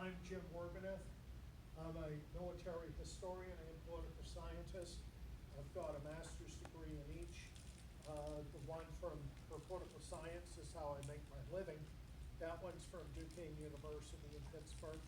I'm Jim Werbaneth. I'm a military historian and political scientist. I've got a master's degree in each. The one for political science is how I make my living. That one's from Duquesne University in Pittsburgh.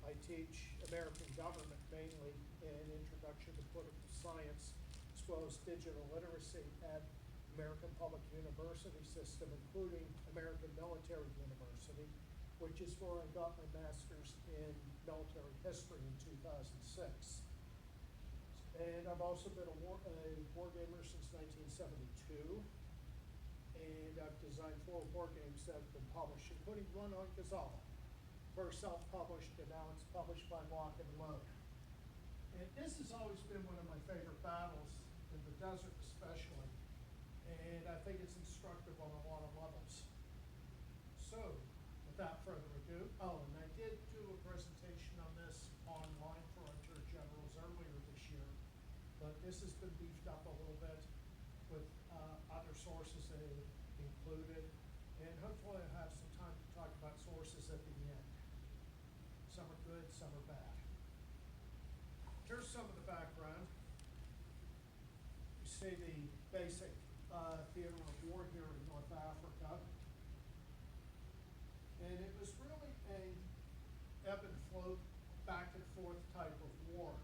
I teach American government mainly in Introduction to Political Science, as well as digital literacy at American Public University System, including American Military University, which is where I got my master's in military history in 2006. And I've also been a war gamer since 1972. And I've designed 4 war games that have been published, including one on Gazala. First self-published, and now it's published by Lock and Load. And this has always been one of my favorite battles, in the desert especially. And I think it's instructive on a lot of levels. So, without further ado, and I did do a presentation on this online for our Tour Generals earlier this year, but this has been beefed up a little bit with other sources that are included, and hopefully I'll have some time to talk about sources at the end. Some are good, some are bad. Here's some of the background. You see the basic theater of war here in North Africa. And it was really a ebb and flow, back and forth type of war,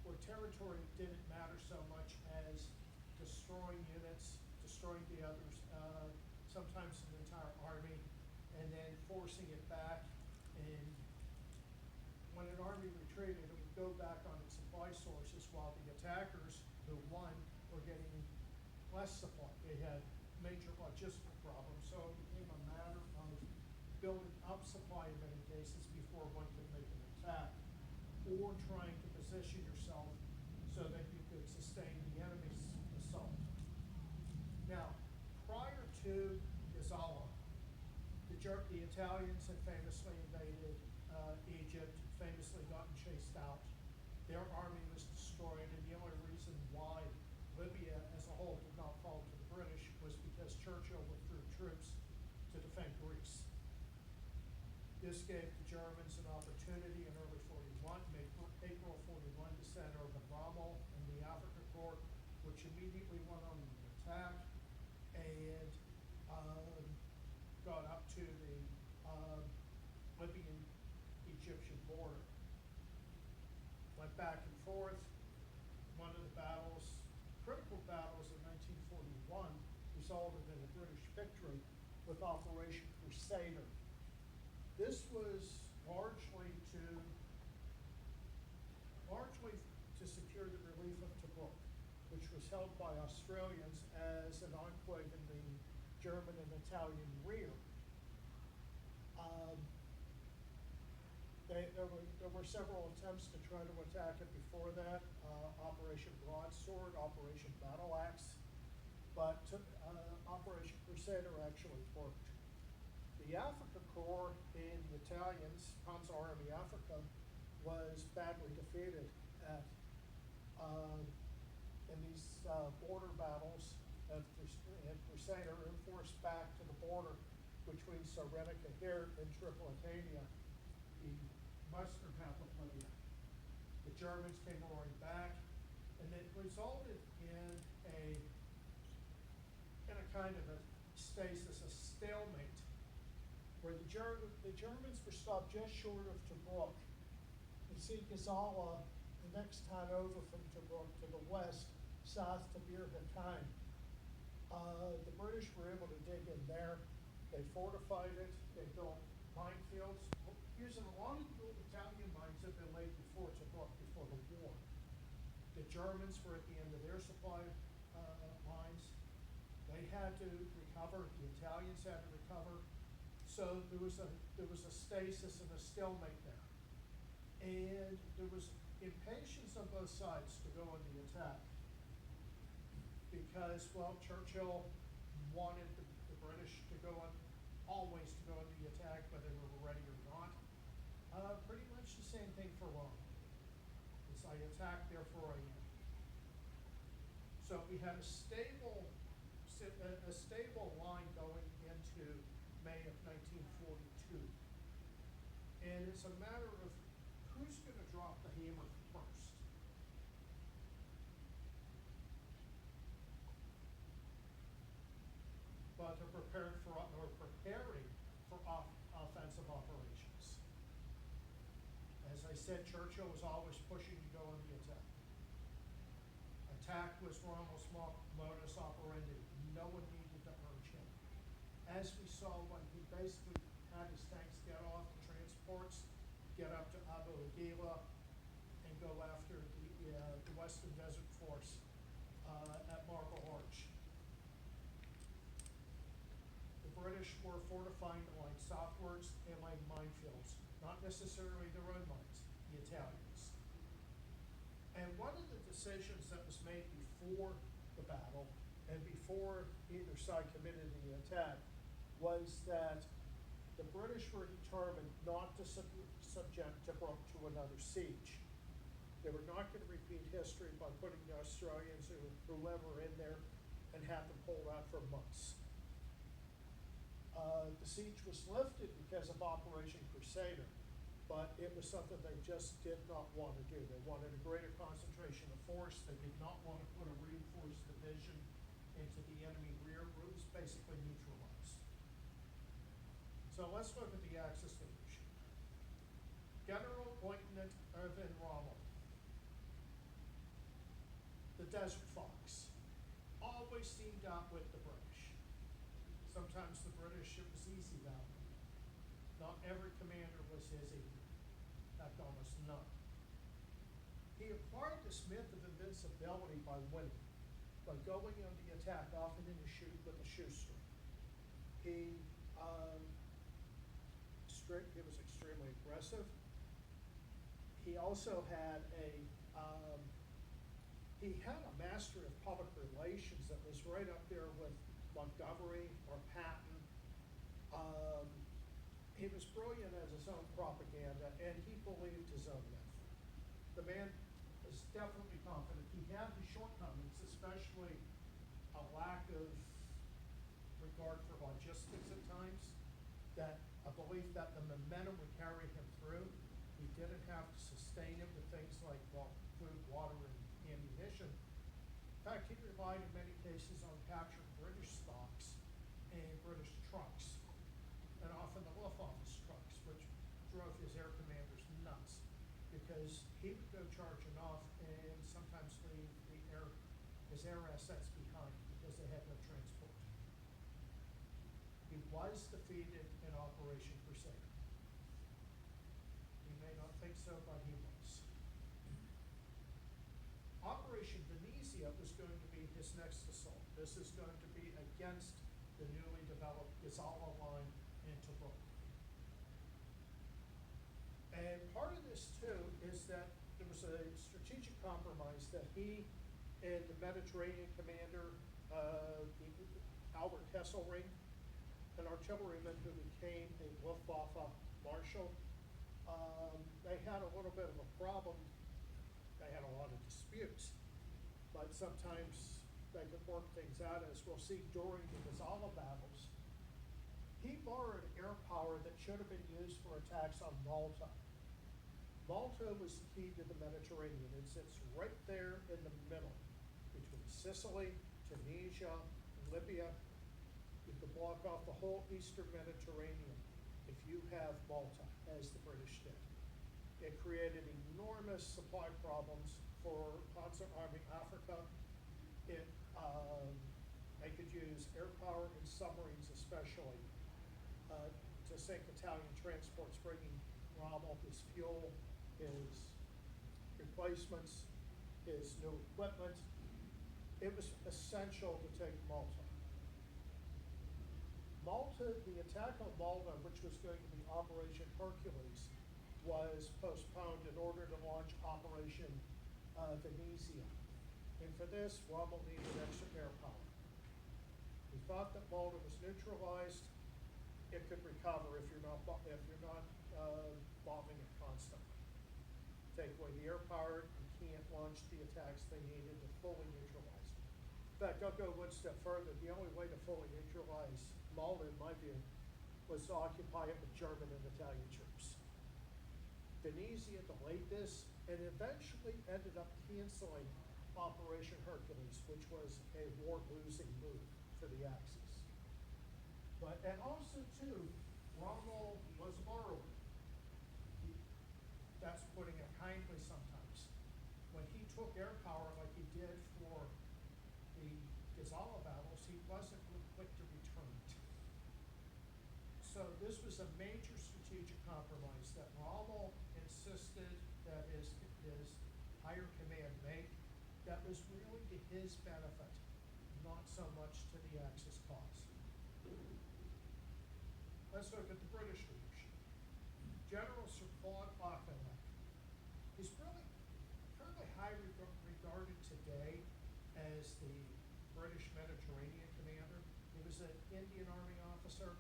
where territory didn't matter so much as destroying units, destroying the others, sometimes an entire army, and then forcing it back. And when an army retreated, it would go back on its supply sources, while the attackers who won were getting less supply. They had major logistical problems, so it became a matter of building up supply in many cases before one could make an attack, or trying to position yourself so that you could sustain the enemy's assault. Now, prior to Gazala, the Italians had famously invaded Egypt, famously gotten chased out. Their army was destroyed, and the only reason why Libya as a whole did not fall to the British was because Churchill withdrew troops to defend Greece. This gave the Germans an opportunity in early 41, April 41, to send over Rommel and the Africa Corps, which immediately went on the attack and got up to the Libyan-Egyptian border. Went back and forth. One of the battles, critical battles of 1941, resulted in a British victory with Operation Crusader. This was largely to secure the relief of Tobruk, which was held by Australians as an enclave in the German and Italian rear. There were several attempts to try to attack it before that, Operation Broadsword, Operation Battle Axe, but Operation Crusader actually worked. The Africa Corps and the Italians, Panzer Army Africa, was badly defeated in these border battles of Crusader, and forced back to the border between Cyrenaica here and Tripolitania, the western half of Libya. The Germans came roaring back, and it resulted in a kind of a stasis, a stalemate, where the Germans were stopped just short of Tobruk. You see Gazala, the next town over from Tobruk to the west, south to Bir Hakeim. The British were able to dig in there. They fortified it. They built minefields, using a lot of the Italian mines that had been laid before Tobruk, before the war. The Germans were at the end of their supply lines. They had to recover. The Italians had to recover. So there was a stasis and a stalemate there. And there was impatience on both sides to go on the attack. Because, well, Churchill wanted the British to go on, always to go on the attack, whether they were ready or not. Pretty much the same thing for Rommel. It's I attack, therefore I am. So we had a stable line going into May of 1942. And it's a matter of who's going to drop the hammer first. But they're preparing for offensive operations. As I said, Churchill was always pushing to go on the attack. Attack was Rommel's modus operandi. No one needed to urge him. As we saw when he basically had his tanks get off the transports, get up to Battle of Gazala, and go after the Western Desert Force at Marble Arch. The British were fortifying the line southwards and laying minefields, not necessarily their own mines, the Italians. And one of the decisions that was made before the battle and before either side committed the attack was that the British were determined not to subject Tobruk to another siege. They were not going to repeat history by putting the Australians or whoever in there and have them hold out for months. The siege was lifted because of Operation Crusader, but it was something they just did not want to do. They wanted a greater concentration of force. They did not want to put a reinforced division into the enemy rear, where it was basically neutralized. So let's look at the Axis leadership. General Lieutenant Erwin Rommel, the Desert Fox, always teamed up with the British. Sometimes the British, it was easy that way. Not every commander was his equal. In fact, almost none. He acquired this myth of invincibility by winning, by going on the attack, often in a with a shoestring. He was extremely aggressive. He also had a mastery of public relations that was right up there with Montgomery or Patton. He was brilliant as his own propaganda, and he believed his own myth. The man was definitely confident. He had his shortcomings, especially a lack of regard for logistics at times, that a belief that the momentum would carry him through. He didn't have to sustain it with things like food, water, and ammunition. In fact, he relied in many cases on capturing British stocks and British trucks, and often the Luftwaffe's trucks, which drove his air commanders nuts, because he would go charging off and sometimes leave his air assets behind because they had no transport. He was defeated in Operation Crusader. You may not think so, but he was. Operation Venezia was going to be his next assault. This is going to be against the newly developed Gazala line in Tobruk. And part of this, too, is that there was a strategic compromise that he and the Mediterranean commander, Albert Kesselring, an artilleryman who became a Luftwaffe marshal, they had a little bit of a problem. They had a lot of disputes, but sometimes they could work things out, as we'll see during the Gazala battles. He borrowed air power that should have been used for attacks on Malta. Malta was the key to the Mediterranean. It sits right there in the middle between Sicily, Tunisia, and Libya. You could block off the whole Eastern Mediterranean if you have Malta, as the British did. It created enormous supply problems for Concert Army Africa. They could use air power and submarines especially to sink Italian transports, bringing Rommel his fuel, his replacements, his new equipment. It was essential to take Malta. The attack on Malta, which was going to be Operation Hercules, was postponed in order to launch Operation Venezia. And for this, Rommel needed extra air power. He thought that Malta was neutralized. It could recover if you're not bombing it constantly. Take away the air power, you can't launch the attacks they needed to fully neutralize it. In fact, I'll go one step further. The only way to fully neutralize Malta, in my view, was to occupy it with German and Italian troops. Venezia delayed this and eventually ended up canceling Operation Hercules, which was a war-losing move for the Axis. And also too, Rommel was a borrower. That's putting it kindly sometimes. When he took air power like he did for the Gazala battles, he wasn't real quick to return it. So this was a major strategic compromise that Rommel insisted that his higher command make. That was really to his benefit, not so much to the Axis cause. Let's look at the British leadership. General Sir Claude Auchinleck. He's really currently regarded today as the British Mediterranean commander. He was an Indian Army officer.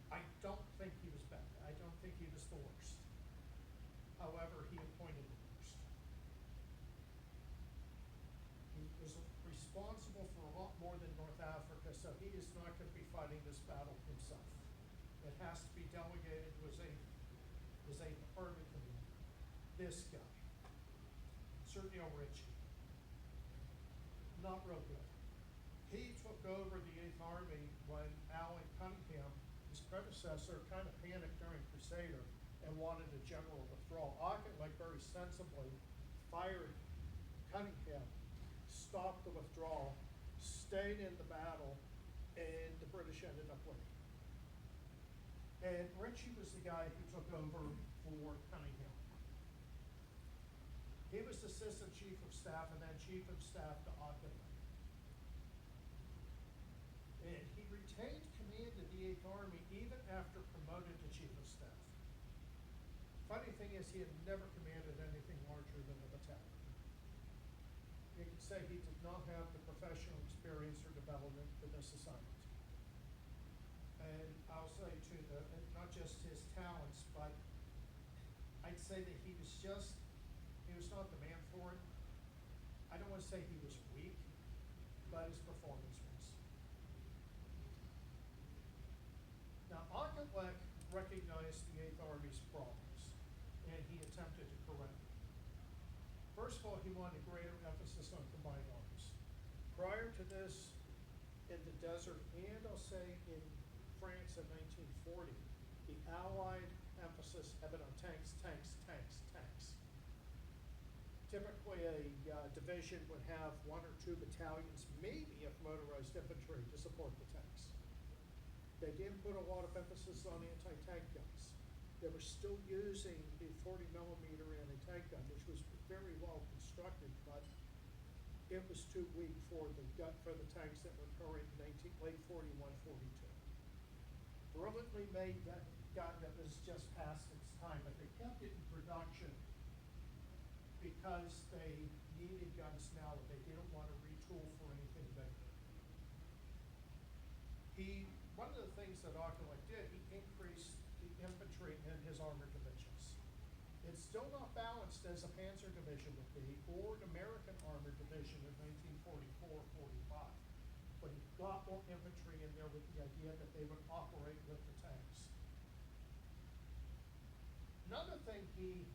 I don't think he was bad. I don't think he was the worst. However, he appointed the worst. He was responsible for a lot more than North Africa, so he is not going to be fighting this battle himself. It has to be delegated to his eighth army commander. This guy, Sir Neil Ritchie, not real good. He took over the 8th Army when Alan Cunningham, his predecessor, kind of panicked during Crusader and wanted a general withdrawal. Auchinleck very sensibly fired Cunningham, stopped the withdrawal, stayed in the battle, and the British ended up winning. And Ritchie was the guy who took over for Cunningham. He was Assistant Chief of Staff and then Chief of Staff to Auchinleck. And he retained command of the 8th Army even after promoted to Chief of Staff. Funny thing is, he had never commanded anything larger than a battalion. You could say he did not have the professional experience or development for this assignment. And I'll say too, not just his talents, but I'd say that he was not the man for it. I don't want to say he was weak, but his performance was. Now, Auchinleck recognized the 8th Army's problems, and he attempted to correct them. First of all, he wanted greater emphasis on combined arms. Prior to this, in the desert, and I'll say in France in 1940, the Allied emphasis had been on tanks, tanks, tanks, tanks. Typically, a division would have 1 or 2 battalions, maybe of motorized infantry, to support the tanks. They didn't put a lot of emphasis on anti-tank guns. They were still using the 40mm anti-tank gun, which was very well constructed, but it was too weak for the tanks that were current in late 41, 42. Brilliantly made gun that was just past its time, but they kept it in production because they needed guns now and they didn't want to retool for anything bigger. One of the things that Auchinleck did, he increased the infantry in his armored divisions. It's still not balanced as a Panzer division would be, or an American armored division in 1944-45. But he got more infantry in there with the idea that they would operate with the tanks. Another thing he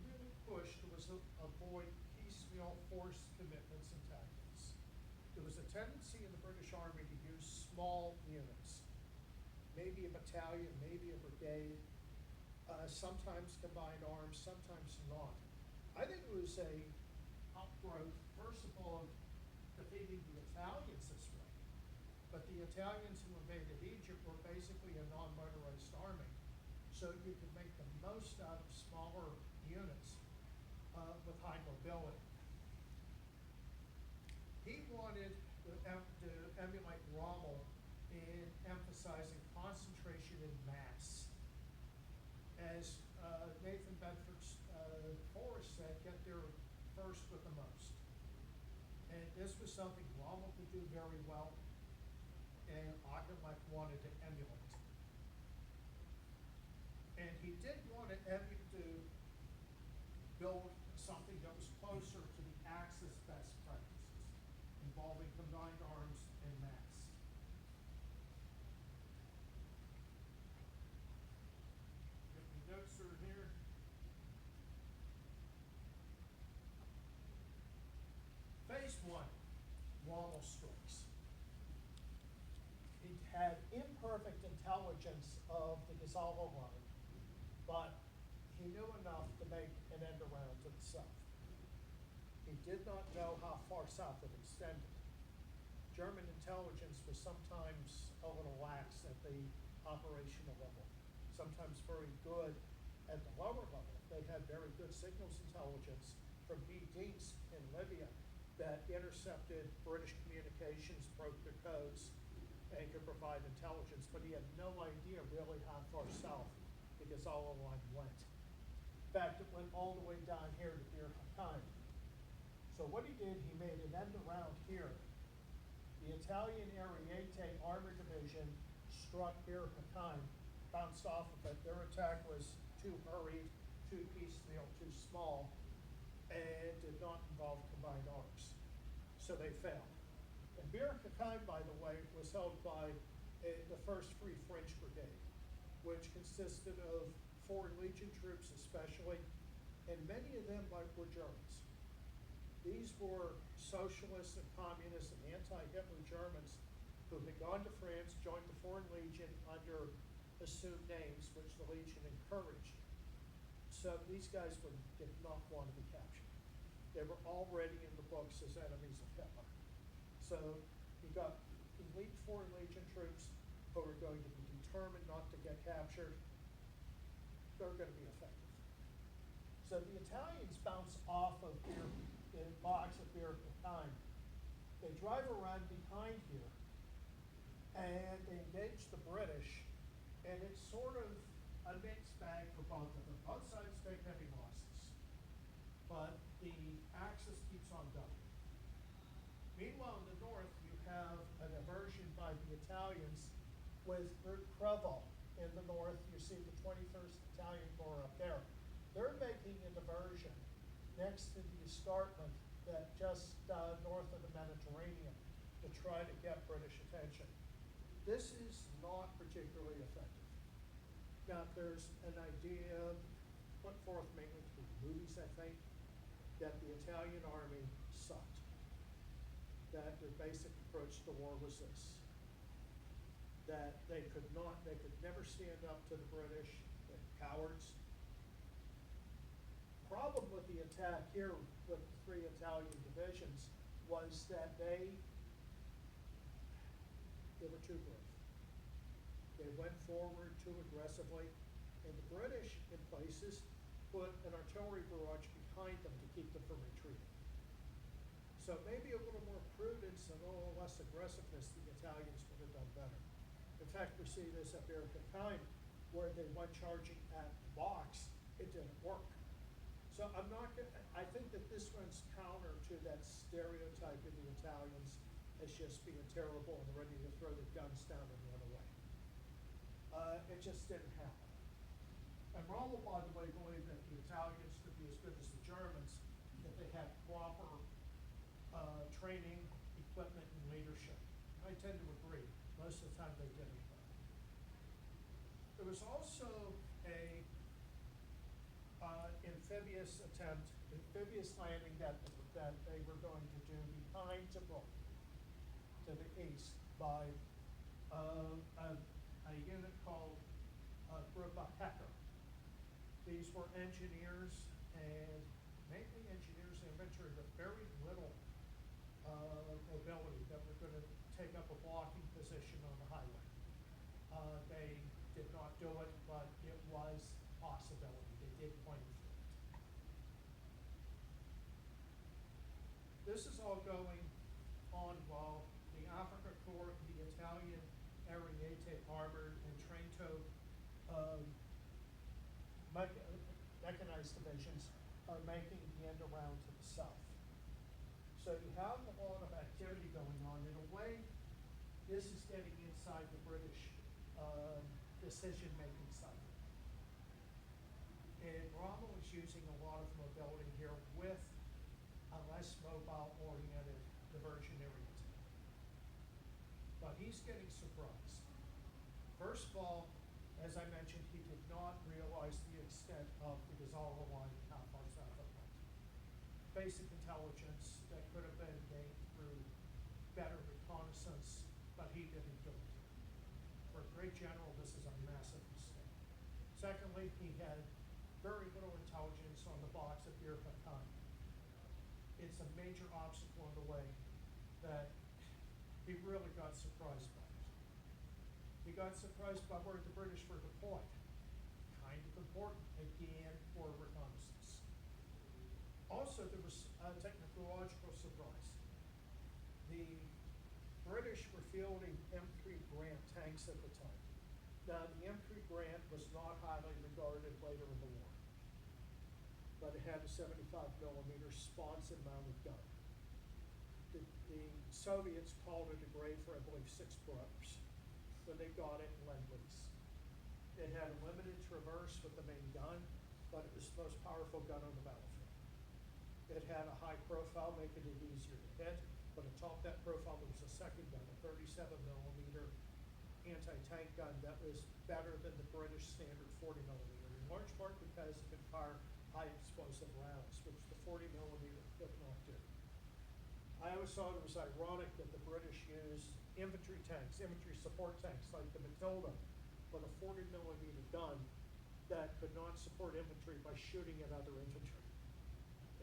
really pushed was to avoid piecemeal force commitments and tactics. There was a tendency in the British Army to use small units, maybe a battalion, maybe a brigade, sometimes combined arms, sometimes not. I think it was a outgrowth, first of all, of defeating the Italians this way. But the Italians who invaded Egypt were basically a non-motorized army. So you could make the most out of smaller units with high mobility. He wanted to emulate Rommel in emphasizing concentration in mass. As Nathan Bedford Forrest said, get there first with the most. And this was something Rommel could do very well, and Auchinleck wanted to emulate. And he did want to build something that was closer to the Axis best practices, involving combined arms and mass. If you note had imperfect intelligence of the Gazala line, but he knew enough to make an end around to the south. He did not know how far south it extended. German intelligence was sometimes a little lax at the operational level, sometimes very good at the lower level. They had very good signals intelligence from B-Dienst in Libya that intercepted British communications, broke their codes, and could provide intelligence, but he had no idea really how far south the Gazala line went. In fact, it went all the way down here to Bir Hakeim. So what he did, he made an end around here. The Italian Ariete Armored Division struck Bir Hakeim, bounced off of it. Their attack was too hurried, too piecemeal, too small, and did not involve combined arms. So they failed. And Bir Hakeim, by the way, was held by the 1st Free French Brigade, which consisted of Foreign Legion troops especially, and many of them were Germans. These were socialists and communists and anti-Hitler Germans who had gone to France, joined the Foreign Legion under assumed names, which the Legion encouraged. So these guys did not want to be captured. They were already in the books as enemies of Hitler. So you got elite Foreign Legion troops who were going to be determined not to get captured. They're going to be effective. So the Italians bounce off of the box of Bir Hakeim. They drive around behind here and they engage the British, and it's sort of a mixed bag for both of them. Both sides take heavy losses, but the Axis keeps on going. Meanwhile, in the north, you have a diversion by the Italians with Preval in the north. You see the 21st Italian Corps up there. They're making a diversion next to the escarpment that just north of the Mediterranean to try to get British attention. This is not particularly effective. Now, there's an idea put forth mainly through movies, I think, that the Italian army sucked. That their basic approach to war was this: that they could never stand up to the British, they're cowards. Problem with the attack here with the 3 Italian divisions was that they were too brave. They went forward too aggressively, and the British, in places, put an artillery barrage behind them to keep them from retreating. So maybe a little more prudence and a little less aggressiveness, the Italians would have done better. In fact, we see this at Bir Hakeim, where they went charging at the box. It didn't work. So I think that this runs counter to that stereotype of the Italians as just being terrible and ready to throw their guns down and run away. It just didn't happen. And Rommel, by the way, believed that the Italians could be as good as the Germans if they had proper training, equipment, and leadership. I tend to agree. Most of the time they didn't. There was also a amphibious landing that they were going to do behind Gibraltar to the east by a unit called Gruppe Hecker. These were engineers, and mainly engineers and infantry with very little mobility that were going to take up a blocking position on the highway. They did not do it, but it was a possibility. They did plan for it. This is all going on while the Africa Corps, the Italian Ariete Armored and Trento mechanized divisions are making the end around to the south. So you have a lot of activity going on. In a way, this is getting inside the British decision-making cycle. And Rommel is using a lot of mobility here with a less mobile-oriented diversionary attack. But he's getting surprised. First of all, as I mentioned, he did not realize the extent of the Gazala line and how far south it went. Basic intelligence that could have been gained through better reconnaissance, but he didn't do it. general, this is a massive mistake. Secondly, he had very little intelligence on the box of Bir Hakan. It's a major obstacle in the way that he really got surprised by it. He got surprised by where the British were deployed. Kind of important, again, for reconnaissance. Also, there was a technological surprise. The British were fielding M3 Grant tanks at the time. Now, the M3 Grant was not highly regarded later in the war, but it had a 75mm sponson mounted gun. The Soviets called it a grave for, I believe, 6 brothers when they got it in Lend-Lease. It had a limited traverse with the main gun, but it was the most powerful gun on the battlefield. It had a high profile, making it easier to hit, but atop that profile there was a second gun, a 37mm anti-tank gun that was better than the British standard 40mm, in large part because it could fire high explosive rounds, which the 40mm could not do. I always thought it was ironic that the British used infantry tanks, infantry support tanks like the Matilda, with a 40mm gun that could not support infantry by shooting at other infantry.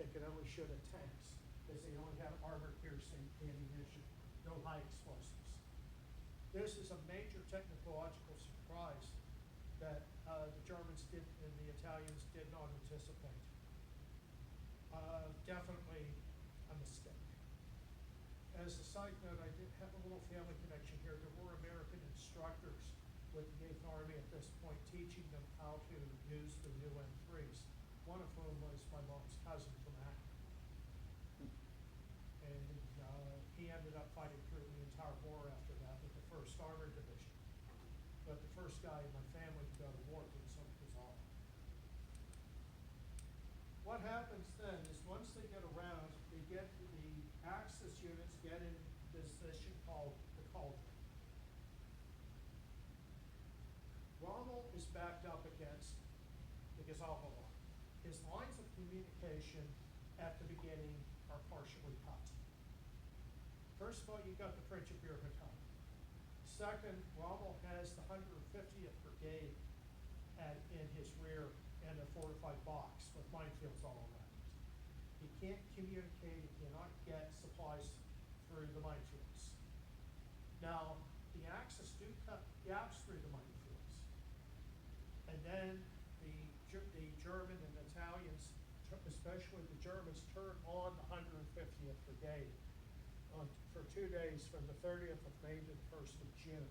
It could only shoot at tanks, because they only had armor-piercing ammunition, no high explosives. This is a major technological surprise that the Germans did and the Italians did not anticipate. Definitely a mistake. As a side note, I did have a little family connection here. There were American instructors with the 8th Army at this point teaching them how to use the new M3s, one of whom was my mom's cousin from Akron. And he ended up fighting through the entire war after that with the 1st Armored Division. But the first guy in my family to go to war was some Gazala. What happens then is once they get around, they get the Axis units get in this position called the Cauldron. Rommel is backed up against the Gazala line. His lines of communication at the beginning are partially cut. First of all, you've got the French of Bir Hakan. Second, Rommel has the 150th Brigade in his rear and a fortified box with minefields all around it. He can't communicate, he cannot get supplies through the minefields. Now, the Axis do cut gaps through the minefields. And then the German and Italians, especially the Germans, turn on the 150th Brigade for 2 days from the 30th of May to the 1st of June.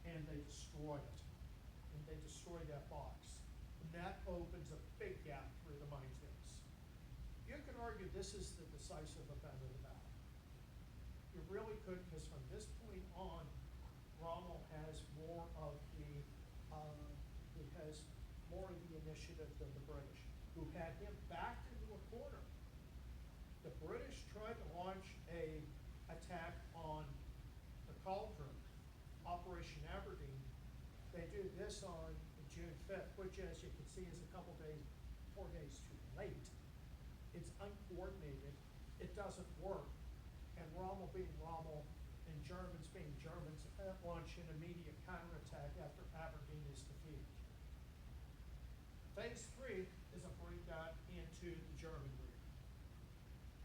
And they destroy it. And they destroy that box. And that opens a big gap through the minefields. You could argue this is the decisive event of the battle. You really could, because from this point on, Rommel has more of the initiative than the British, who had him backed into a corner. The British tried to launch an attack on the Cauldron, Operation Aberdeen. They do this on June 5th, which, as you can see, is a couple days, 4 days too late. It's uncoordinated. It doesn't work. And Rommel being Rommel and Germans being Germans launch an immediate counterattack after Aberdeen is defeated. Phase 3 is a breakout into the German rear.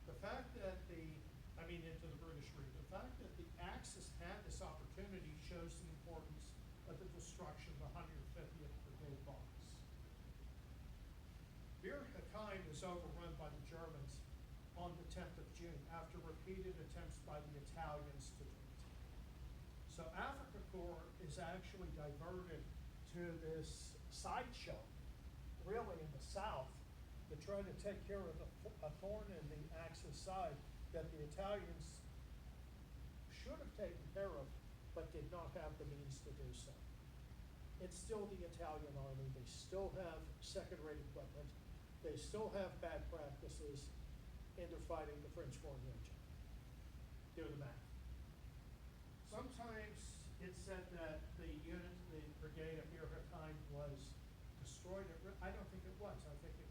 The fact that into the British rear. The fact that the Axis had this opportunity shows the importance of the destruction of the 150th Brigade box. Bir Hakan is overrun by the Germans on the 10th of June after repeated attempts by the Italians to do it. So Africa Corps is actually diverted to this sideshow, really in the south, to try to take care of a thorn in the Axis side that the Italians should have taken care of, but did not have the means to do so. It's still the Italian army. They still have second-rate equipment. They still have bad practices, and they're fighting the French Foreign Legion. Do the math. Sometimes it's said that the brigade of Bir Hakan was destroyed. I don't think it was. I think it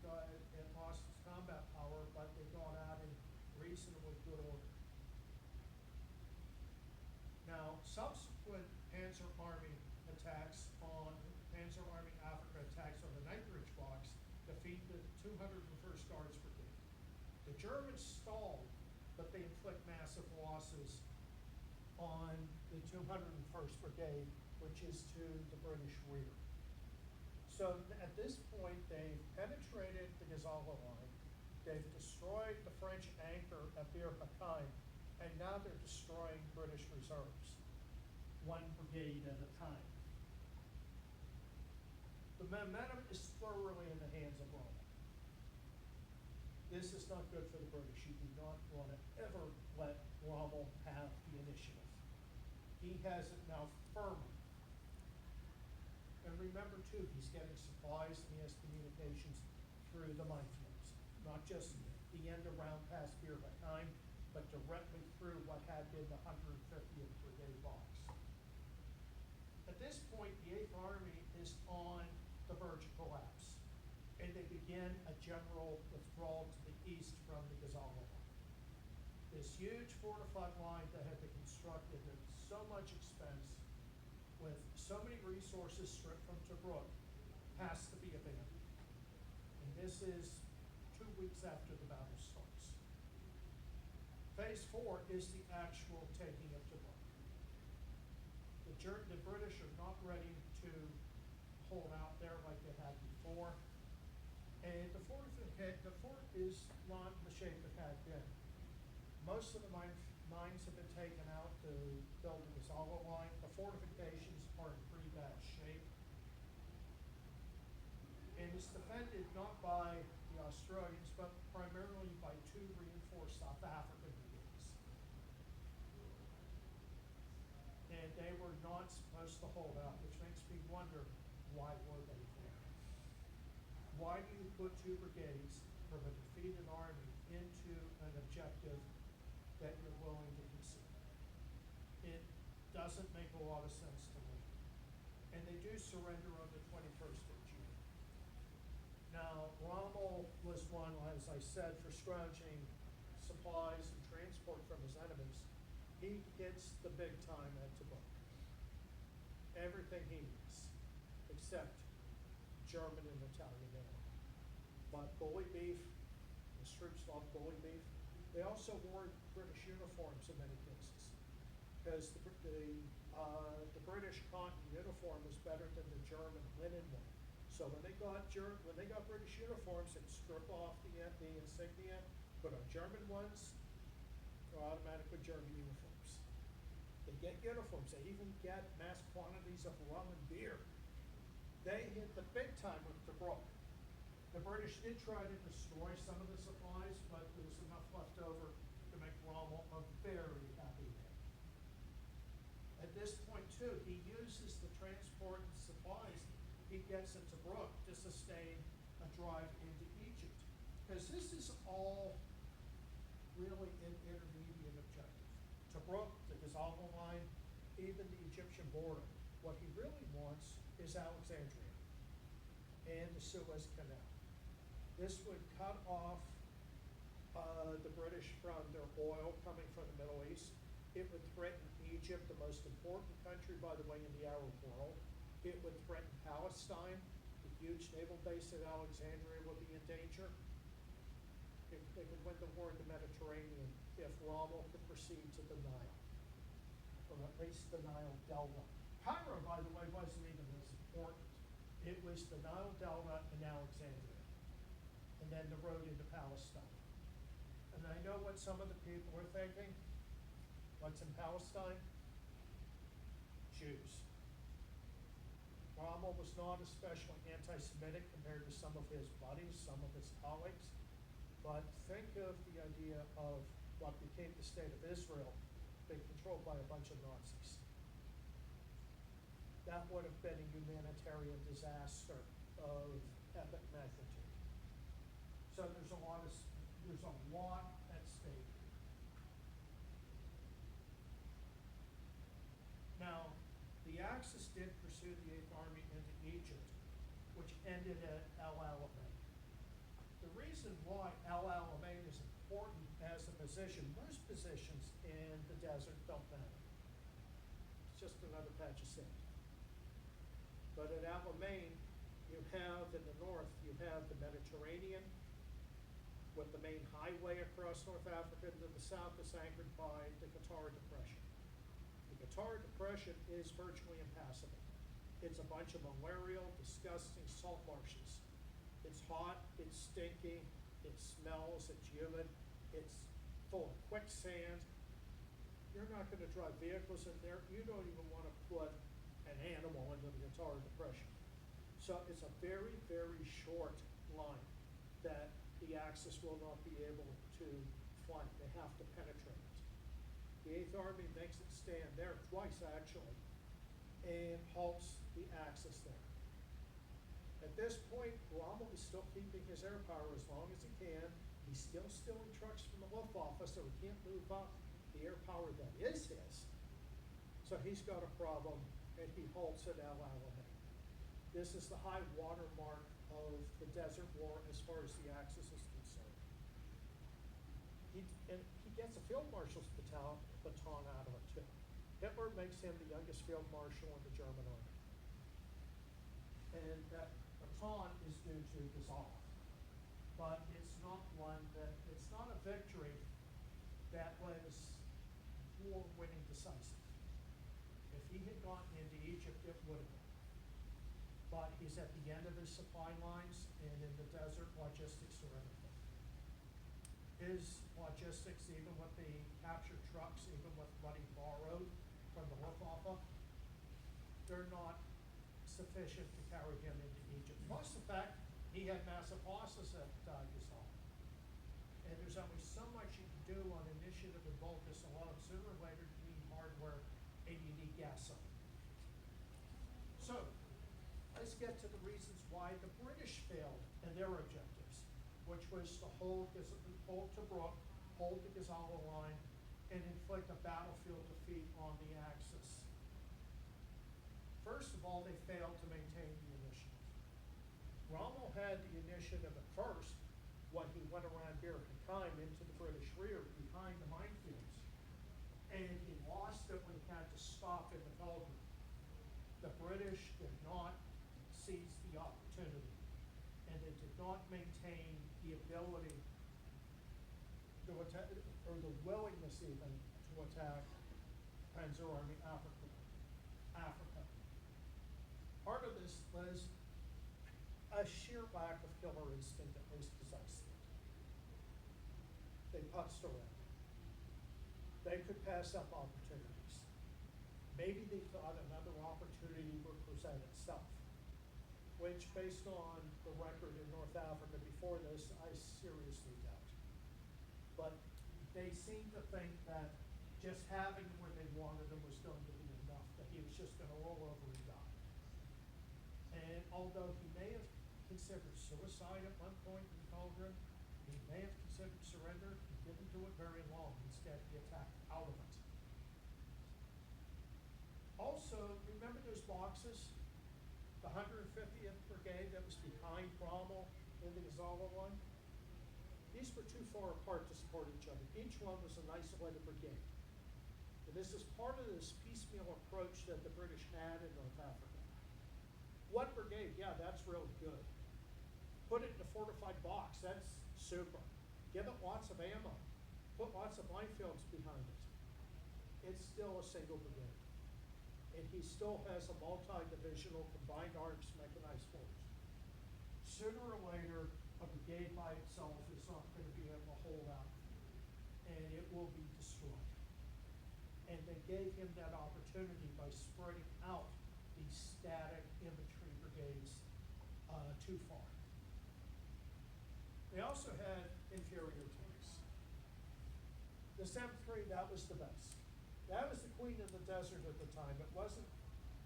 lost its combat power, but they got out in reasonably good order. Now, subsequent Panzer Army attacks attacks on, Panzer Army Africa attacks on the Night Ridge Box, defeat the 201st Guards Brigade. The Germans stalled, but they inflict massive losses on the 201st Brigade, which is to the British rear. So at this point, they've penetrated the Gazala line, they've destroyed the French anchor at Bir Hakeim, and now they're destroying British reserves, one brigade at a time. The momentum is thoroughly in the hands of Rommel. This is not good for the British. You do not want to ever let Rommel have the initiative. He has it now firmly. And remember too, he's getting supplies and he has communications through the minefields. Not just the end around past Bir Hakeim, but directly through what had been the 150th Brigade box. At this point, the 8th Army is on the verge of collapse, and they begin a general withdrawal to the east from the Gazala line. This huge fortified line that had been constructed at so much expense, with so many resources stripped from Tobruk, has to be abandoned. And this is 2 weeks after the battle starts. Phase 4 is the actual taking of Tobruk. The British are not ready to hold out there like they had before. And the fort is not the shape it had been. Most of the mines have been taken out to build the Gazala line. The fortifications are in pretty bad shape. And it's defended not by the Australians, but primarily by 2 reinforced South African brigades. And they were not supposed to hold out, which makes me wonder, why were they there? Why do you put 2 brigades from a defeated army into an objective that you're willing to concede? It doesn't make a lot of sense to me. And they do surrender on the 21st of June. Now, Rommel was one, as I said, for scrounging supplies and transport from his enemies. He hits the big time at Tobruk. Everything he needs, except German and Italian ammo. But bully beef, his troops love bully beef. They also wore British uniforms in many cases, because the British cotton uniform was better than the German linen one. So when they got British uniforms, they'd strip off the insignia, put on German ones, they're automatically German uniforms. They get uniforms. They even get mass quantities of rum and beer. They hit the big time with Tobruk. The British did try to destroy some of the supplies, but there was enough left over to make Rommel a very happy man. At this point, too, he uses the transport and supplies he gets at Tobruk to sustain a drive into Egypt. Because this is all really an intermediate objective. Tobruk, the Gazala line, even the Egyptian border. What he really wants is Alexandria and the Suez Canal. This would cut off the British from their oil coming from the Middle East. It would threaten Egypt, the most important country, by the way, in the Arab world. It would threaten Palestine. The huge naval base at Alexandria would be in danger. They could win the war in the Mediterranean if Rommel could proceed to the Nile, or at least the Nile Delta. Cairo, by the way, wasn't even as important. It was the Nile Delta and Alexandria, and then the road into Palestine. And I know what some of the people are thinking. What's in Palestine? Jews. Rommel was not especially anti-Semitic compared to some of his buddies, some of his colleagues, but think of the idea of what became the state of Israel being controlled by a bunch of Nazis. That would have been a humanitarian disaster of epic magnitude. So there's a lot at stake. Now, the Axis did pursue the 8th Army into Egypt, which ended at El Alamein. The reason why El Alamein is important as a position, most positions in the desert don't matter. It's just another patch of sand. But at Alamein, you have in the north, you have the Mediterranean, with the main highway across North Africa. To the south is anchored by the Qatar Depression. The Qatar Depression is virtually impassable. It's a bunch of malarial, disgusting salt marshes. It's hot, it's stinky, it smells, it's humid, it's full of quicksand. You're not going to drive vehicles in there. You don't even want to put an animal into the Qatar Depression. So it's a very, very short line that the Axis will not be able to flank. They have to penetrate it. The 8th Army makes it stand there twice, actually, and halts the Axis there. At this point, Rommel is still keeping his air power as long as he can. He's still stealing trucks from the Luftwaffe, so he can't move up the air power that is his. So he's got a problem, and he halts at El Alamein. This is the high water mark of the Desert War as far as the Axis is concerned. He gets a field marshal's baton out of it too. Hitler makes him the youngest field marshal in the German army. And that baton is due to Gazala. But it's not a victory that was war-winning decisive. If he had gotten into Egypt, it would have been. But he's at the end of his supply lines, and in the desert, logistics are everything. His logistics, even with the captured trucks, even with what he borrowed from the Luftwaffe, they're not sufficient to carry him into Egypt. Plus the fact he had massive losses at Gazala. And there's only so much you can do on initiative and Bulgus alone. Sooner or later, you need hardware and you need gas up. So, let's get to the reasons why the British failed in their objectives, which was to hold Tobruk, hold the Gazala line, and inflict a battlefield defeat on the Axis. First of all, they failed to maintain the initiative. Rommel had the initiative at first when he went around Bir Hakeim into the British rear behind the minefields. And he lost it when he had to stop in the Belgrade. The British did not seize the opportunity, and they did not maintain the ability to attack, or the willingness even to attack Panzer Army Africa. Part of this was a sheer lack of killer instinct, at least as I see it. They putzed around. They could pass up opportunities. Maybe they thought another opportunity would present itself, which, based on the record in North Africa before this, I seriously doubt. But they seemed to think that just having where they wanted him was going to be enough, that he was just going to roll over and die. And although he may have considered suicide at one point in Belgrade, he may have considered surrender, he didn't do it very long. Instead, he attacked out of it. Also, remember those boxes? The 150th Brigade that was behind Rommel in the Gazala line? These were too far apart to support each other. Each one was an isolated brigade. And this is part of this piecemeal approach that the British had in North Africa. One brigade, yeah, that's really good. Put it in a fortified box, that's super. Give it lots of ammo. Put lots of minefields behind it. It's still a single brigade. And he still has a multi-divisional combined arms mechanized force. Sooner or later, a brigade by itself is not going to be able to hold out, and it will be destroyed. And they gave him that opportunity by spreading out these static infantry brigades too far. They also had inferior tanks. The 7-3, that was the best. That was the queen of the desert at the time. It wasn't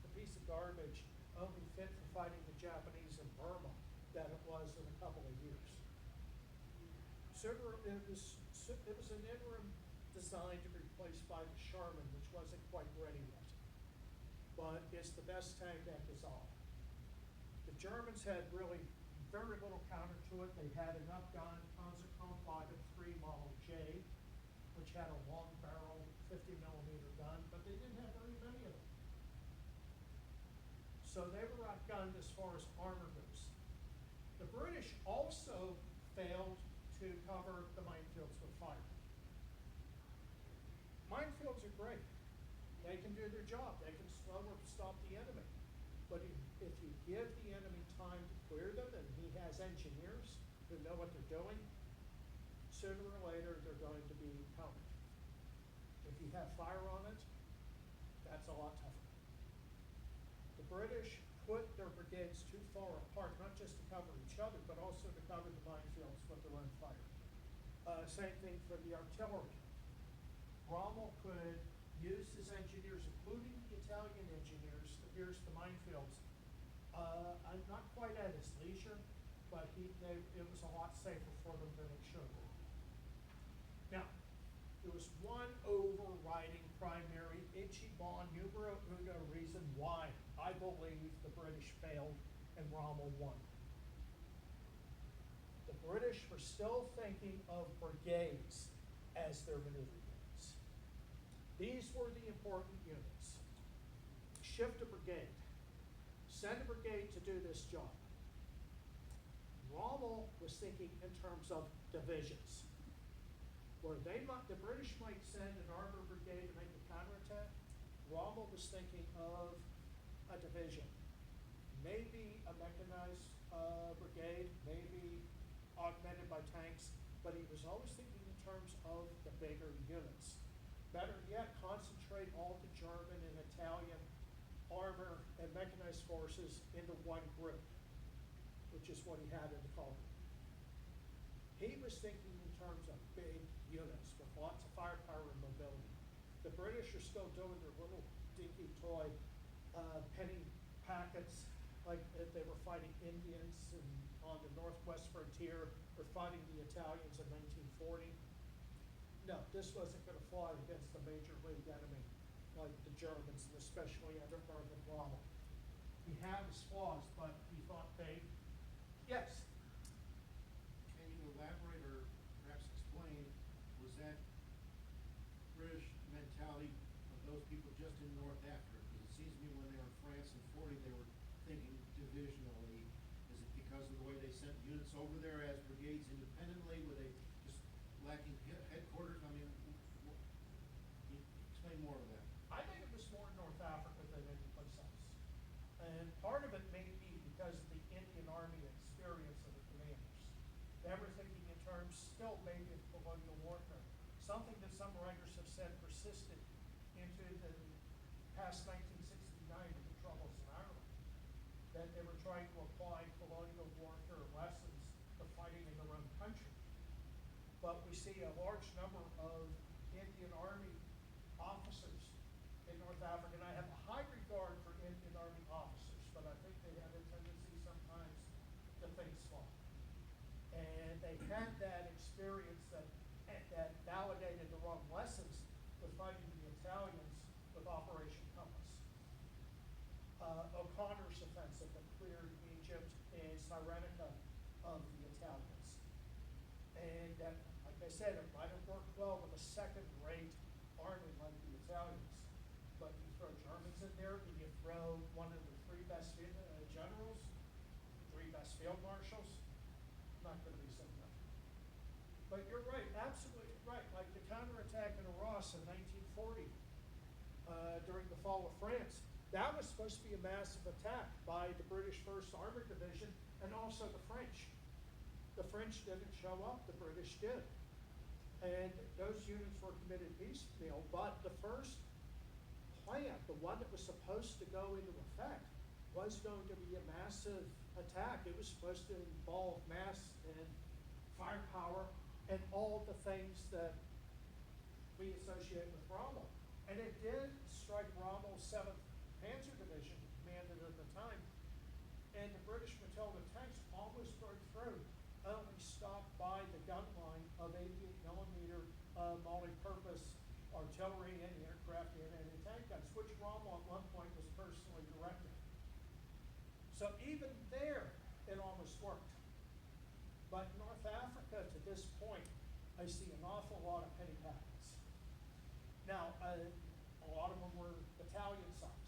a piece of garbage only fit for fighting the Japanese in Burma that it was in a couple of years. It was an interim designed to be replaced by the Sherman, which wasn't quite ready yet. But it's the best tank at Gazala. The Germans had really very little counter to it. They had enough gun, Panzerkampf 5 and 3 Model J, which had a long barrel 50 millimeter gun, but they didn't have very many of them. So they were outgunned as far as armor goes. The British also failed to cover the minefields with fire. Minefields are great. They can do their job. They can slow or stop the enemy. But if you give the enemy time to clear them, and he has engineers who know what they're doing, sooner or later they're going to be countered. If you have fire on it, that's a lot tougher. The British put their brigades too far apart, not just to cover each other, but also to cover the minefields with their own fire. Same thing for the artillery. Rommel could use his engineers, including the Italian engineers, to pierce the minefields. Not quite at his leisure, but it was a lot safer for them than it should have been. Now, there was one overriding primary Ichiban numero uno reason why I believe the British failed and Rommel won. The British were still thinking of brigades as their maneuver units. These were the important units. Shift a brigade. Send a brigade to do this job. Rommel was thinking in terms of divisions. Where the British might send an armored brigade to make a counterattack, Rommel was thinking of a division. Maybe a mechanized brigade, maybe augmented by tanks, but he was always thinking in terms of the bigger units. Better yet, concentrate all the German and Italian armor and mechanized forces into one group, which is what he had in the colony. He was thinking in terms of big units with lots of firepower and mobility. The British are still doing their little dinky toy penny packets, like they were fighting Indians on the northwest frontier or fighting the Italians in 1940. No, this wasn't going to fly against the major league enemy like the Germans, and especially under Rommel. He had his flaws, but he thought yes. Can you elaborate or perhaps explain, was that British mentality of those people just in North Africa? Because it seems to me when they were in France in 40, they were thinking divisionally. Is it because of the way they sent units over there as brigades independently? Were they just lacking headquarters? I mean, can you explain more of that? I think it was more in North Africa than any place else. And part of it may be because of the Indian Army experience of the commanders. They were thinking in terms still maybe of colonial warfare, something that some writers have said persisted into the past 1969 with the Troubles in Ireland, that they were trying to apply colonial warfare lessons to fighting in their own country. But we see a large number of Indian Army officers in North Africa, and I have a high regard for Indian Army officers, but I think they have a tendency sometimes to think small. And they had that experience that validated the wrong lessons with fighting the Italians with Operation Compass. O'Connor's offensive that cleared Egypt and Cyrenaica of the Italians. And that, like I said, it might have worked well with a second-rate army like the Italians. But you throw Germans in there, and you throw one of the three best generals, three best field marshals, not going to be so good. But you're right, absolutely right. Like the counterattack in Arras in 1940 during the fall of France, that was supposed to be a massive attack by the British 1st Armored Division and also the French. The French didn't show up, the British did. And those units were committed piecemeal, but the first plan, the one that was supposed to go into effect, was going to be a massive attack. It was supposed to involve mass and firepower and all the things that we associate with Rommel. And it did strike Rommel's 7th Panzer Division, commanded at the time, and the British Matilda tanks almost broke through, only stopped by the gun line of 88mm multi-purpose artillery, anti-aircraft, and anti-tank guns, which Rommel at one point was personally directing. So even there, it almost worked. But North Africa, to this point, I see an awful lot of penny packets. Now, a lot of them were battalion size.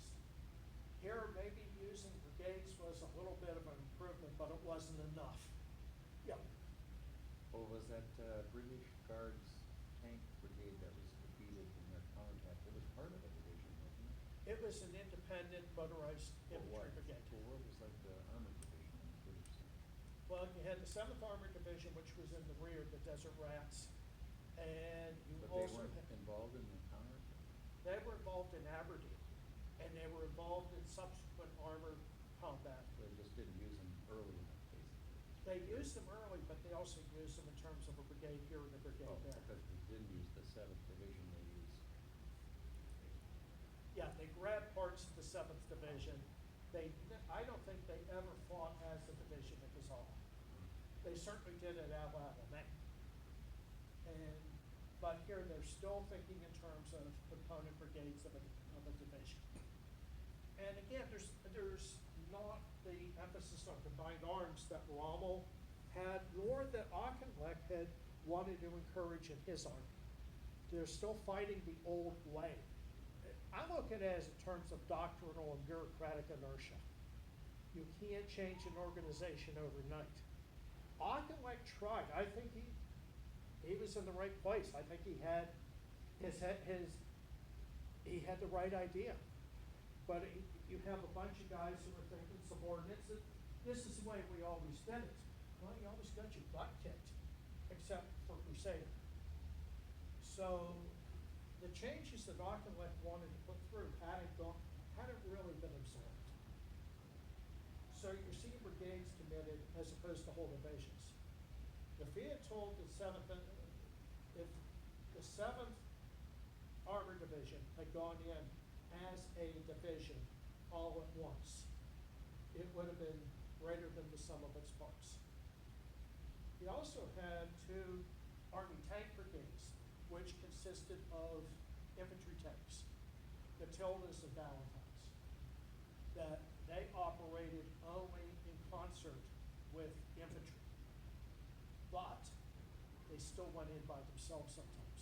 Here, maybe using brigades was a little bit of an improvement, but it wasn't enough. Yeah, Or was that British Guards tank brigade that was defeated in their counterattack? It was part of a division, wasn't it? it was an independent motorized Or what? infantry brigade. Or what was like the armored division on the British side? Well, you had the 7th Armored Division, which was in the rear, the Desert Rats, and you But they also weren't had, involved in the counterattack? they were involved in Aberdeen, and they were involved in subsequent armored combat. They just didn't use them early enough, basically. They used them early, but they also used them in terms of a brigade here and a brigade Oh, there. because they didn't use the 7th Division, they used. Yeah, they grabbed parts of the 7th Division. I don't think they ever fought as a division at Gazala. They certainly did at Alamein. But here they're still thinking in terms of component brigades of a division. And again, there's not the emphasis on combined arms that Rommel had, nor that Auchinleck had wanted to encourage in his army. They're still fighting the old way. I look at it as in terms of doctrinal and bureaucratic inertia. You can't change an organization overnight. Auchinleck tried. I think he was in the right place. I think he had he had the right idea. But you have a bunch of guys who are thinking subordinates that this is the way we always did it. Well, you always got your butt kicked, except for Crusader. So the changes that Auchinleck wanted to put through hadn't really been absorbed. So you're seeing brigades committed as opposed to whole divisions. If he had told the 7th Armored Division had gone in as a division all at once, it would have been greater than the sum of its parts. He also had 2 Army tank brigades, which consisted of infantry tanks, Matildas and Valentines, that they operated only in concert with infantry. But they still went in by themselves sometimes.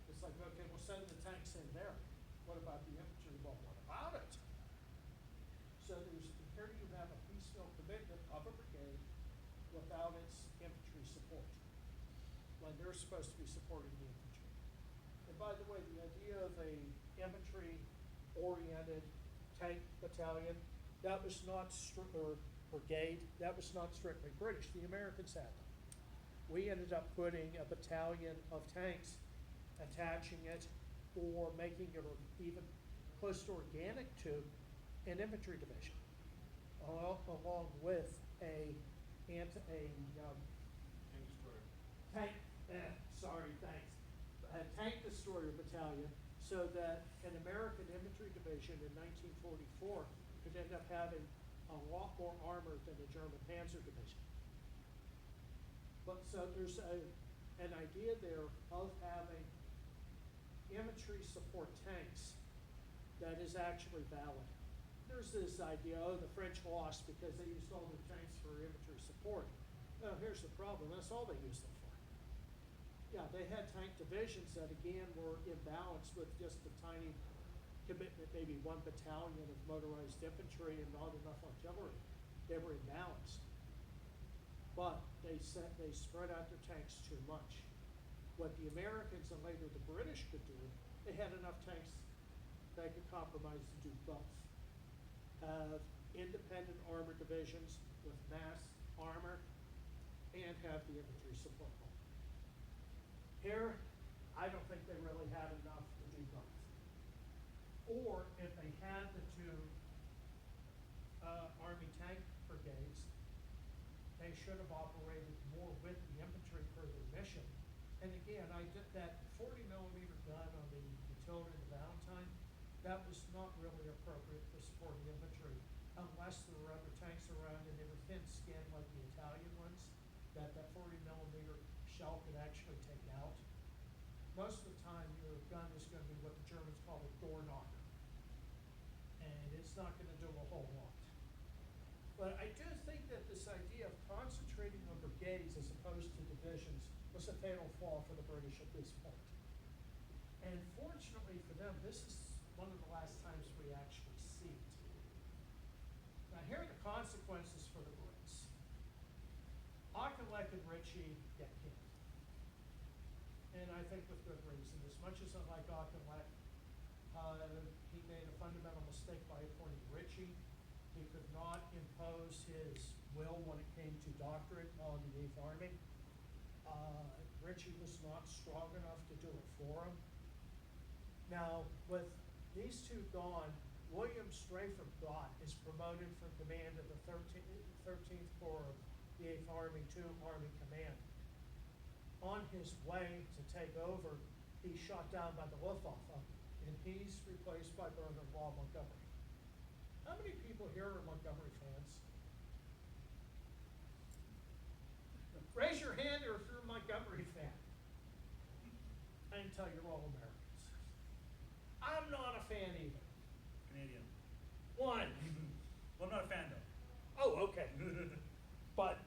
It's like, okay, we'll send the tanks in there. What about the infantry? Well, what about it? So here you have a piecemeal commitment of a brigade without its infantry support, when they're supposed to be supporting the infantry. And by the way, the idea of a infantry-oriented tank battalion, that was not or brigade, that was not strictly British. The Americans had them. We ended up putting a battalion of tanks, attaching it or making it even close to organic to an infantry division, along with a Tank destroyer. tank destroyer battalion, so that an American infantry division in 1944 could end up having a lot more armor than a German panzer division. But so there's an idea there of having infantry support tanks that is actually valid. There's this idea, the French lost because they used all their tanks for infantry support. Well, here's the problem, that's all they used them for. Yeah, they had tank divisions that again were imbalanced with just a tiny commitment, maybe 1 battalion of motorized infantry and not enough artillery. They were imbalanced. But they spread out their tanks too much. What the Americans and later the British could do, they had enough tanks that could compromise to do both. Have independent armored divisions with mass armor and have the infantry support them. Here, I don't think they really had enough to do both. Or if they had the 2 Army tank brigades, they should have operated more with the infantry for their mission. And again, I did that 40 millimeter gun on the Matilda and the Valentine. That was not really appropriate for supporting infantry unless there were other tanks around and they were thin skinned like the Italian ones that 40 millimeter shell could actually take out. Most of the time your gun is going to be what the Germans call a door knocker. And it's not going to do a whole lot. But I do think that this idea of concentrating on brigades as opposed to divisions was a fatal flaw for the British at this point. And fortunately for them, this is one of the last times we actually see it. Auchinleck and Ritchie get killed. And I think with good reason. As much as I like Auchinleck, he made a fundamental mistake by appointing Ritchie. He could not impose his will when it came to doctrine on the Eighth Army. Ritchie was not strong enough to do it for him. Now, with these two gone, William Strafford Gott is promoted from command of the 13th Corps of the 8th Army to Army Command. On his way to take over, he's shot down by the Luftwaffe, and he's replaced by Bernard Law Montgomery. How many people here are Montgomery fans? Raise your hand if you're a Montgomery fan. I can tell you're all Americans. I'm not a fan either. Canadian. One. Well, I'm not a fan though. Oh, okay. But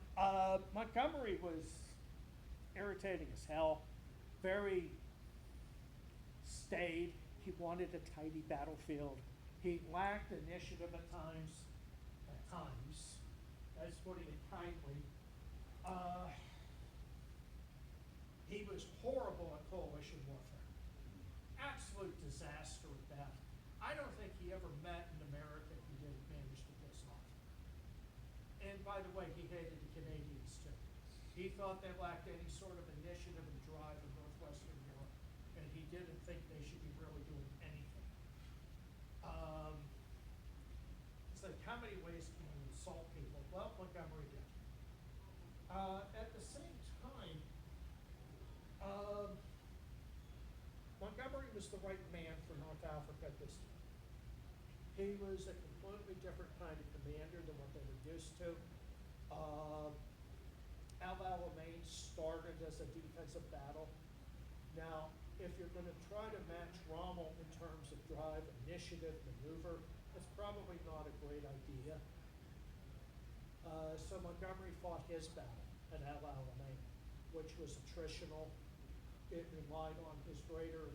Montgomery was irritating as hell. Very staid. He wanted a tidy battlefield. He lacked initiative at times. That's putting it kindly. He was horrible at coalition warfare. Absolute disaster at that. I don't think he ever met an American he didn't manage to piss off. And by the way, he hated the Canadians too. He thought they lacked any sort of initiative and drive in Northwestern Europe, and he didn't think they should be really doing anything. It's like, how many ways can you insult people? Well, Montgomery did. At the same time, Montgomery was the right man for North Africa at this time. He was a completely different kind of commander than what they were used to. Al Alamein started as a defensive battle. Now, if you're going to try to match Rommel in terms of drive, initiative, maneuver, it's probably not a great idea. So Montgomery fought his battle at Al Alamein, which was attritional. It relied on his greater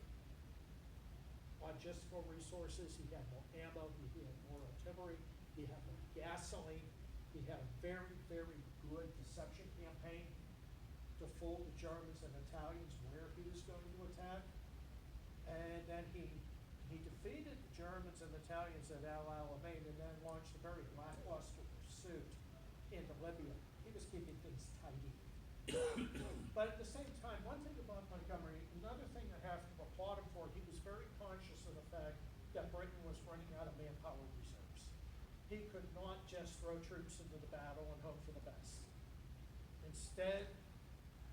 logistical resources. He had more ammo, he had more artillery, he had more gasoline. He had a very, very good deception campaign to fool the Germans and Italians where he was going to attack. And then he defeated the Germans and Italians at Al Alamein and then launched a very lackluster pursuit into Libya. He was keeping things tidy. But at the same time, one thing about Montgomery, another thing I have to applaud him for, he was very conscious of the fact that Britain was running out of manpower reserves. He could not just throw troops into the battle and hope for the best. Instead,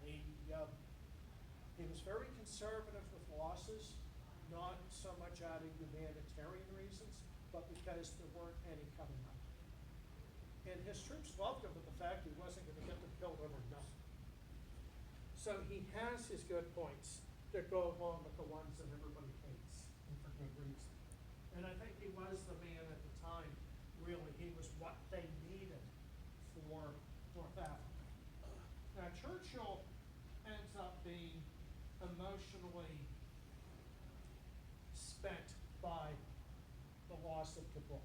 he was very conservative with losses, not so much out of humanitarian reasons, but because there weren't any coming up. And his troops loved him with the fact he wasn't going to get them killed overnight. So he has his good points that go along with the ones that everybody hates, and for good reason. And I think he was the man at the time, really. He was what they needed for North Africa. Now, Churchill ends up being emotionally spent by the loss of Tobruk.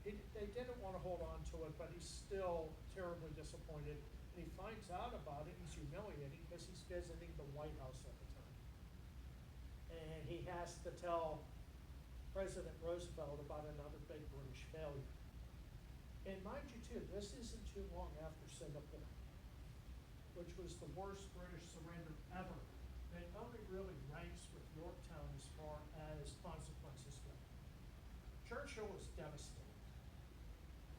They didn't want to hold on to it, but he's still terribly disappointed. And he finds out about it, he's humiliated because he's visiting the White House at the time. And he has to tell President Roosevelt about another big British failure. And mind you too, this isn't too long after Singapore, which was the worst British surrender ever. And it only really ranks with Yorktown as far as consequences go. Churchill was devastated.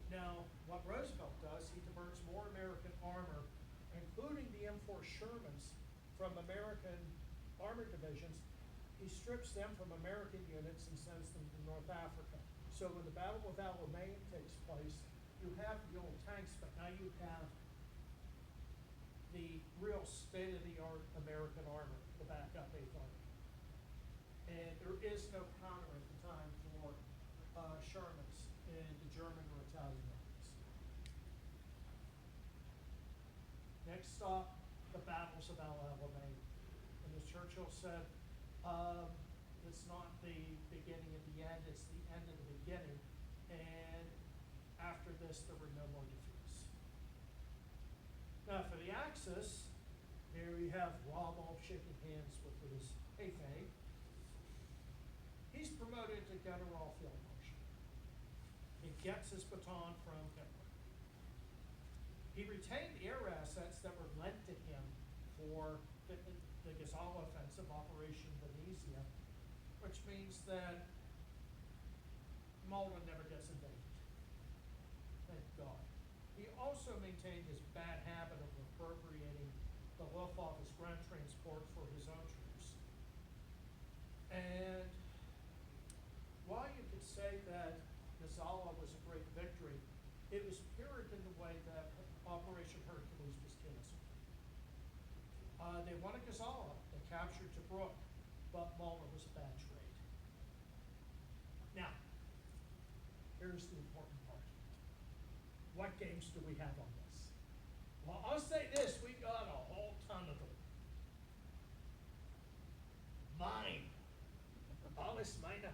Now, what Roosevelt does, he diverts more American armor, including the M4 Shermans, from American armored divisions. He strips them from American units and sends them to North Africa. So when the Battle of Alamein takes place, you have the old tanks, but now you have the real state-of-the-art American armor to back up 8th Army. And there is no counter at the time for Shermans in the German or Italian armies. Next stop, the battles of Al Alamein. And as Churchill said, it's not the beginning of the end, it's the end of the beginning. And after this, there were no more defeats. Now, for the Axis, here we have Rommel shaking hands with his Hefe. He's promoted to General Field Marshal. He gets his baton from Hitler. He retained air assets that were lent to him for the Gazala offensive, Operation Venezia, which means that Malta never gets invaded. Thank God. He also maintained his bad habit of appropriating the Luftwaffe's ground transport for his own troops. And while you could say that Gazala was a great victory, it was mirrored in the way that Operation Hercules was canceled. They won at Gazala, they captured Tobruk, but Malta was a bad trade. Now, here's the important part. What games do we have on this? Well, I'll say this, we got a whole ton of them. Mine. Alles meine.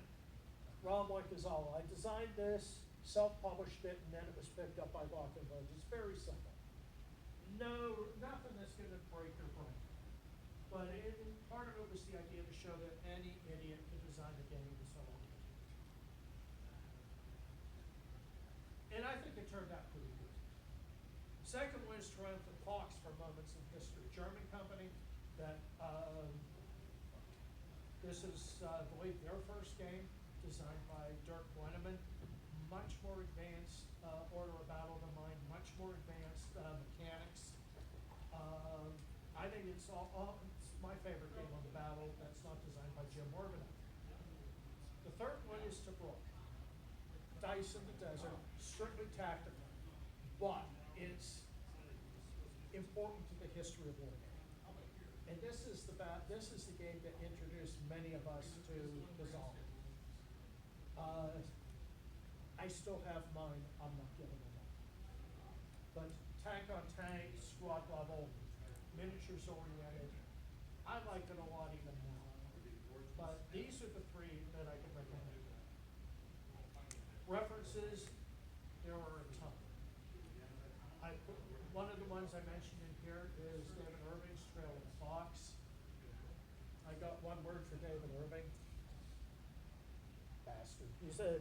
Rommel Gazala. I designed this, self-published it, and then it was picked up by Lock and Load. It's very simple. No, nothing that's gonna break your brain. But part of it was the idea to show that any idiot could design a game and so on. And I think it turned out pretty good. Second one is Triumphant Fox for Moments in History. German company that, this is, I believe, their first game, designed by Dirk Wenneman. Much more advanced order of battle than mine, much more advanced mechanics. I think it's it's my favorite game on the battle that's not designed by Jim Werbaneth. The third one is Tobruk. Dice in the desert, strictly tactical, but it's important to the history of wargaming. And this is the game that introduced many of us to Gazala. I still have mine, I'm not giving it up. But tank on tank, squad level, miniatures oriented, I like it a lot even more. But these are the three that I can recommend. References, there are a ton. One of the ones I mentioned in here is David Irving's Trail of the Fox. I got one word for David Irving. Bastard. He's a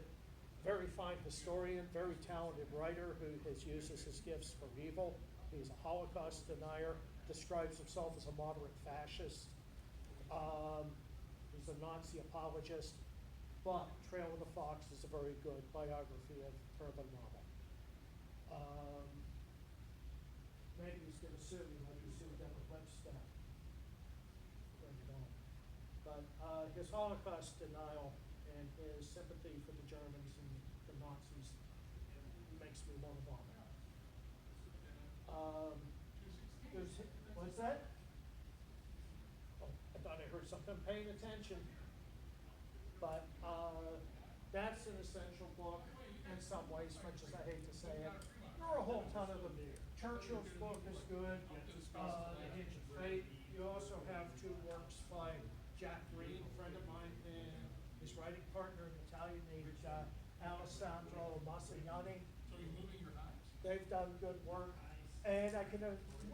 very fine historian, very talented writer who has used his gifts for evil. He's a Holocaust denier, describes himself as a moderate fascist. He's a Nazi apologist, but Trail of the Fox is a very good biography of Herman Rommel. Maybe he's going to sue me like he sued Deborah Webster. Bring it on. But his Holocaust denial and his sympathy for the Germans and the Nazis makes me want to vomit. What's that? Oh, I thought I heard something. Paying attention. But that's an essential book in some ways, much as I hate to say it. There are a whole ton of them. Churchill's book is good. The Hinge of Fate. You also have two works by Jack Green, a friend of mine, and his writing partner, an Italian named Alessandro Massagnani. So you're moving your knives? They've done good work. And I can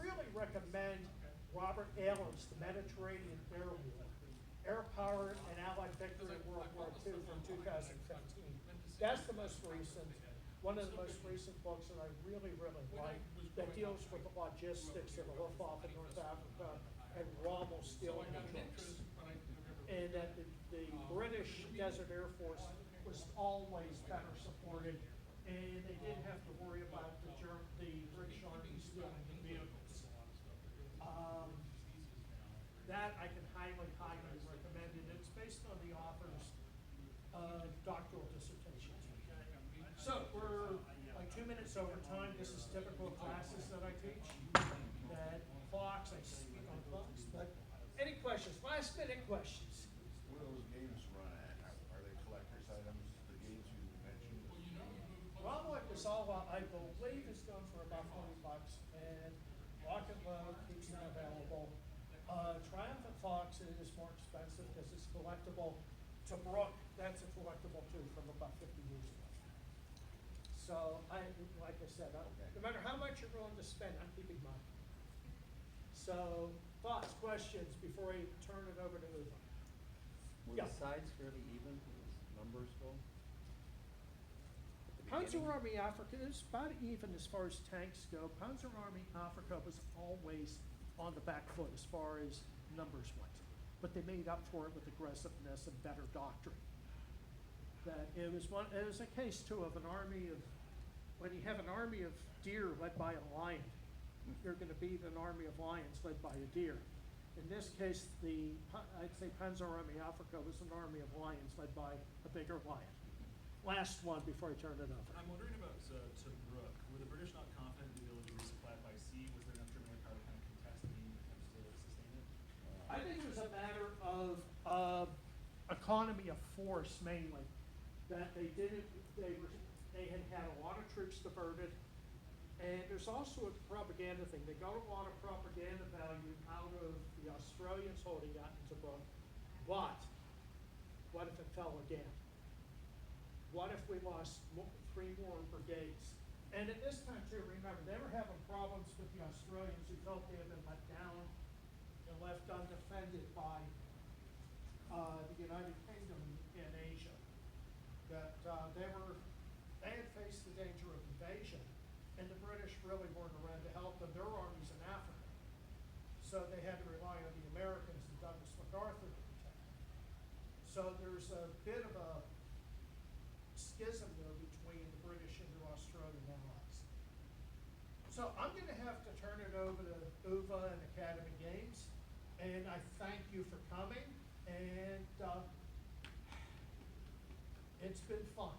really recommend Robert Ayler's The Mediterranean Air War. Air Power and Allied Victory in World War II from 2015. That's the most recent, one of the most recent books that I really, really like, that deals with the logistics of the Luftwaffe in North Africa and Rommel stealing the troops. And that the British Desert Air Force was always better supported, and they didn't have to worry about the British Army stealing the vehicles. That I can highly, highly recommend, and it's based on the author's doctoral dissertation. So we're like 2 minutes over time. This is typical classes that I teach. That Fox, I speak on Fox, but any questions? Last minute questions? What do those games run at? Are they collector's items, the games you mentioned? Rommel Gazala, I believe, is going for about $40, and Lock and Load keeps them available. Triumphant Fox is more expensive because it's collectible. Tobruk, that's a collectible too from about 50 years ago. So like I said, no matter how much you're willing to spend, I'm keeping mine. So, thoughts, questions before I turn it over to Uwe? Were Yeah. the sides fairly even as numbers go? At the Panzer beginning? Army Africa is about even as far as tanks go. Panzer Army Africa was always on the back foot as far as numbers went. But they made up for it with aggressiveness and better doctrine. That it was a case too of an army of, when you have an army of deer led by a lion, you're gonna beat an army of lions led by a deer. In this case, I'd say Panzer Army Africa was an army of lions led by a bigger lion. Last one before I turn it over. I'm wondering about Tobruk. Were the British not confident in the ability to resupply it by sea? Was there enough German air power to kind of contest any attempts to sustain it? I think it was a matter of economy of force mainly, that they had a lot of troops diverted, and there's also a propaganda thing. They got a lot of propaganda value out of the Australians holding out in Tobruk, but what if it fell again? What if we lost 3 more brigades? And at this time too, remember, they were having problems with the Australians who felt they had been let down and left undefended by the United Kingdom in Asia. That they had faced the danger of invasion, and the British really weren't around to help them. Their armies in Africa, so they had to rely on the Americans and Douglas MacArthur to protect them. So there's a bit of a schism there between the British and their Australian allies. So I'm going to have to turn it over to Uwe and Academy Games, and I thank you for coming, and it's been fun.